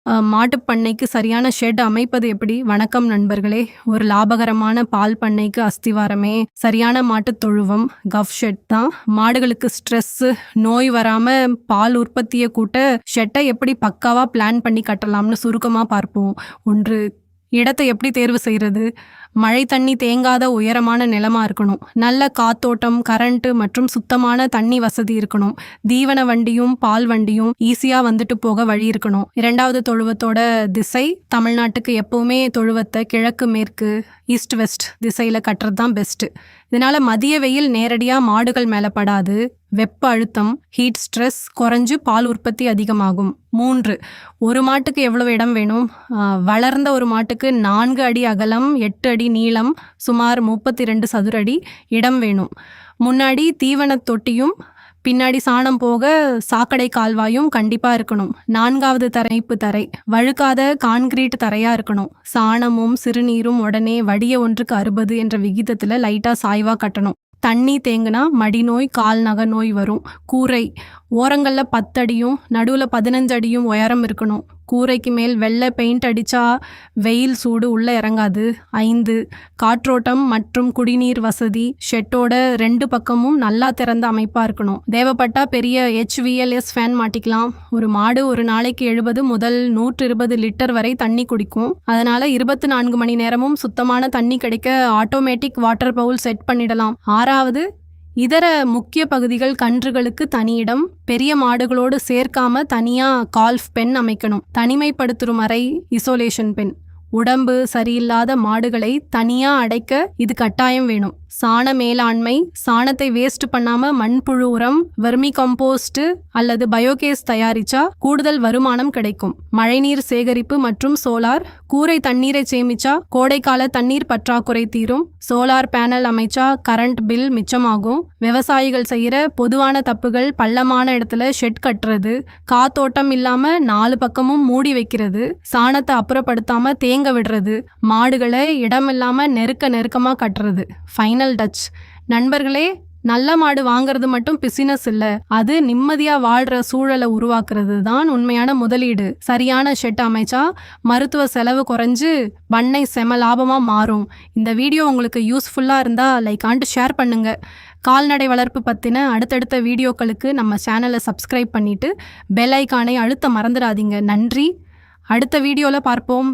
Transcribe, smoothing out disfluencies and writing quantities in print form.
மாட்டுப் பண்ணைக்கு சரியான ஷெட் அமைப்பது எப்படி? வணக்கம் நண்பர்களே! ஒரு லாபகரமான பால் பண்ணைக்கு அஸ்திவாரமே சரியான மாட்டுத் தொழுவம், கவ் ஷெட் தான். மாடுகளுக்கு ஸ்ட்ரெஸ்ஸு, நோய் வராம பால் உற்பத்திய கூட்ட ஷெட்டை எப்படி பக்காவா பிளான் பண்ணி கட்டலாம்னு சுருக்கமா பார்ப்போம். 1. இடத்தை எப்படி தேர்வு செய்றது? மழை தண்ணி தேங்காத உயரமான நிலமா இருக்கணும். நல்ல காத்தோட்டம், கரண்ட் மற்றும் சுத்தமான தண்ணி வசதி இருக்கணும். தீவன வண்டியும் பால் வண்டியும் ஈஸியா வந்துட்டு போக வழி இருக்கணும். 2வது தொழுவத்தோட திசை, தமிழ்நாட்டுக்கு எப்பவுமே தொழுவத்தை கிழக்கு மேற்கு, ஈஸ்ட் வெஸ்ட் திசையில கட்டுறது தான் பெஸ்ட். இதனால மதிய வெயில் நேரடியா மாடுகள் மேல படாது. வெப்ப அழுத்தம், ஹீட் ஸ்ட்ரெஸ் குறைஞ்சு பால் உற்பத்தி அதிகமாகும். 3. ஒரு மாட்டுக்கு எவ்வளவு இடம் வேணும்? வளர்ந்த ஒரு மாட்டுக்கு 4 அடி அகலம், 8 அடி நீளம், சுமார் 32 சதுர அடி இடம் வேணும். முன்னாடி தீவனத் தொட்டியும் பின்னாடி சாணம் போக சாக்கடை கால்வாயும் கண்டிப்பா இருக்கணும். 4வது தரைப்பு தரை வழுக்காத கான்கிரீட் தரையா இருக்கணும். சாணமும் சிறுநீரும் உடனே வடிய 1:60 என்ற விகிதத்துல லைட்டா சாய்வா கட்டணும். தண்ணி தேங்குனா மடிநோய், கால்நக நோய் வரும். கூரை ஓரங்களில் 10 அடியும் நடுவில் 15 அடியும் உயரம் இருக்கணும். கூரைக்கு மேல் வெள்ளை பெயிண்ட் அடித்தா வெயில் சூடு உள்ளே இறங்காது. 5. காற்றோட்டம் மற்றும் குடிநீர் வசதி ஷெட்டோட 2 பக்கமும் நல்லா திறந்த அமைப்பாக இருக்கணும். தேவைப்பட்டா பெரிய HVLS ஃபேன் மாட்டிக்கலாம். ஒரு மாடு ஒரு நாளைக்கு 70 முதல் 120 லிட்டர் வரை தண்ணி குடிக்கும். அதனால் 24 மணி நேரமும் சுத்தமான தண்ணி கிடைக்க ஆட்டோமேட்டிக் வாட்டர் பவுல் செட் பண்ணிடலாம். 6வது இதர முக்கிய பகுதிகள் கன்றுகளுக்கு தனியிடம். பெரிய மாடுகளோடு சேர்க்காம தனியா கால்ஃப் பென் அமைக்கணும். தனிமைப்படுத்தும் அறை, இசோலேஷன் பென். உடம்பு சரியில்லாத மாடுகளை தனியா அடைக்க இது கட்டாயம் வேணும். சாண மேலாண்மை, சாணத்தை வேஸ்ட் பண்ணாம மண்புழு உரம், வெர்மி கம்போஸ்ட் அல்லது பயோகேஸ் தயாரிச்சா கூடுதல் வருமானம் கிடைக்கும். மழைநீர் சேகரிப்பு மற்றும் சோலார், கூரை தண்ணீரை சேமிச்சா கோடைக்கால தண்ணீர் பற்றாக்குறை தீரும். சோலார் பேனல் அமைச்சா கரண்ட் பில் மிச்சமாகும். விவசாயிகள் செய்யற பொதுவான தப்புகள்: பள்ளமான இடத்துல ஷெட் கட்டுறது, காத்தோட்டம் இல்லாம 4 பக்கமும் மூடி வைக்கிறது, சாணத்தை அப்புறப்படுத்தாம தேங்க விடுறது, மாடுகளை இடமில்லாம நெருக்கமா கட்டுறது. Final touch. நண்பர்களே, நல்ல மாடு வாங்குறது மட்டும் பிசினஸ் இல்லை, அது நிம்மதியா வாழ்ற சூழலை உருவாக்குறது தான் உண்மையான முதலீடு. சரியான ஷெட் அமைச்சா மருத்துவ செலவு குறைஞ்சு பண்ணை செம லாபமா மாறும். இந்த வீடியோ உங்களுக்கு யூஸ்ஃபுல்லா இருந்தா லைக் அண்ட் ஷேர் பண்ணுங்க. கால்நடை வளர்ப்பு பற்றின அடுத்தடுத்த வீடியோக்களுக்கு நம்ம சேனலை சப்ஸ்கிரைப் பண்ணிட்டு பெல் ஐக்கானை அழுத்த மறந்துடாதீங்க. நன்றி. அடுத்த வீடியோவில் பார்ப்போம்.